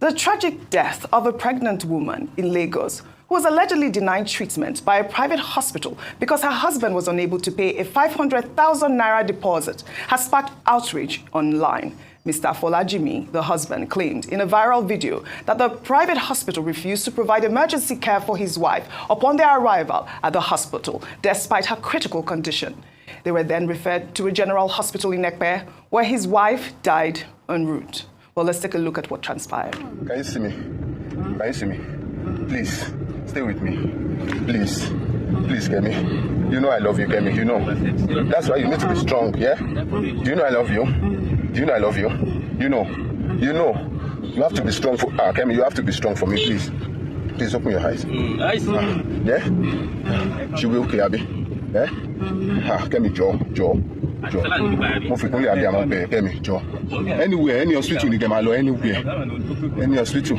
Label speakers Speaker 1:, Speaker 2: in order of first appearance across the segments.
Speaker 1: The tragic death of a pregnant woman in Lagos who was allegedly denied treatment by a private hospital because her husband was unable to pay a 500,000 naira deposit has sparked outrage online. Mr. Folajimi, the husband, claimed in a viral video that the private hospital refused to provide emergency care for his wife upon their arrival at the hospital, despite her critical condition. They were then referred to a general hospital in Ekpe, where his wife died en route. Well, let's take a look at what transpired.
Speaker 2: Can you see me? Can you see me? Please, stay with me. Please. Please, Kemi. You know I love you, Kemi. You know. That's why you need to be strong, yeah? Do you know I love you? Do you know I love you? You know. You know. You have to be strong for... Kemi, you have to be strong for me, please. Please, open your eyes. Yeah? She will okay, Abi. Yeah? Kemi, Joe. Anywhere, any hospital you can allow, anywhere. Any hospital.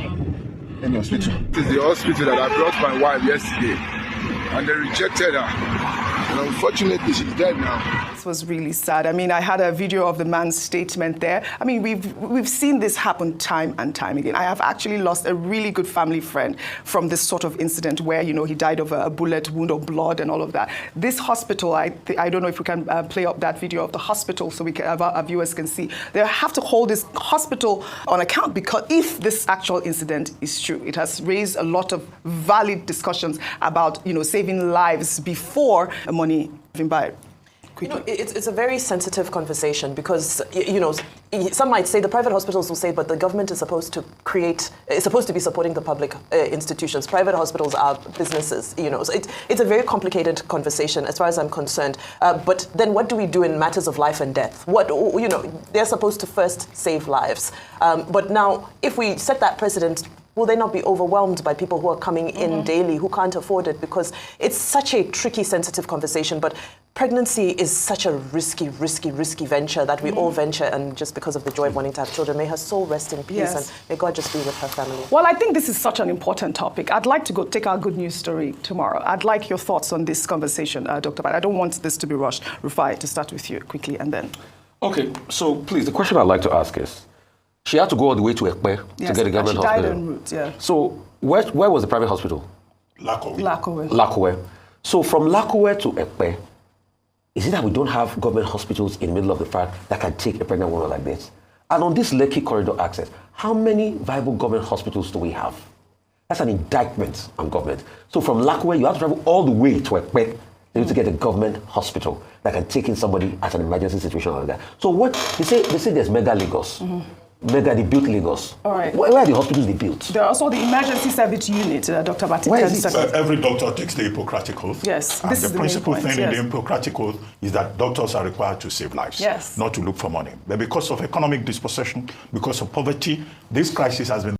Speaker 2: This is the hospital that I brought my wife yesterday, and they rejected her. And unfortunately, she's dead now.
Speaker 1: This was really sad. I mean, I had a video of the man's statement there. I mean, we've seen this happen time and time again. I have actually lost a really good family friend from this sort of incident where, you know, he died of a bullet wound or blood and all of that. This hospital, I don't know if we can play up that video of the hospital so we can, our viewers can see. They have to hold this hospital on account because if this actual incident is true, it has raised a lot of valid discussions about, you know, saving lives before money being by.
Speaker 3: You know, it's a very sensitive conversation because, you know, some might say the private hospitals will say, but the government is supposed to be supporting the public institutions. Private hospitals are businesses, you know. So it's a very complicated conversation as far as I'm concerned. But then what do we do in matters of life and death? What, you know, they're supposed to first save lives. But now, if we set that precedent, will they not be overwhelmed by people who are coming in daily who can't afford it? Because it's such a tricky, sensitive conversation. But pregnancy is such a risky venture that we all venture, and just because of the joy of wanting to have children. May her soul rest in peace, and may God just be with her family.
Speaker 1: Well, I think this is such an important topic. I'd like to go take our good news story tomorrow. I'd like your thoughts on this conversation, Dr. Bad. I don't want this to be rushed. Rufai, to start with you quickly, and then.
Speaker 4: Okay, so please, the question I'd like to ask is, she had to go all the way to Ekpe to get a government hospital.
Speaker 1: She died en route, yeah.
Speaker 4: So where was the private hospital?
Speaker 1: Lakowe.
Speaker 4: So from Lakowe to Ekpe, is it that we don't have government hospitals in the middle of the fact that can take a pregnant woman like this? And on this Lekki corridor access, how many viable government hospitals do we have? That's an indictment on government. So from Lakowe, you have to travel all the way to Ekpe to get a government hospital that can take in somebody at an emergency situation like that. So what they say there's Mega Lagos. They built Lagos.
Speaker 1: All right.
Speaker 4: Where are the hospitals they built?
Speaker 1: There are also the emergency service unit, Dr. Batik.
Speaker 4: Where is it?
Speaker 5: Every doctor takes the Hippocratic Oath.
Speaker 1: Yes,
Speaker 5: and
Speaker 1: this is
Speaker 5: the principal thing in the Hippocratic Oath is that doctors are required to save lives, not to look for money. But because of economic dispossession, because of poverty, this crisis has been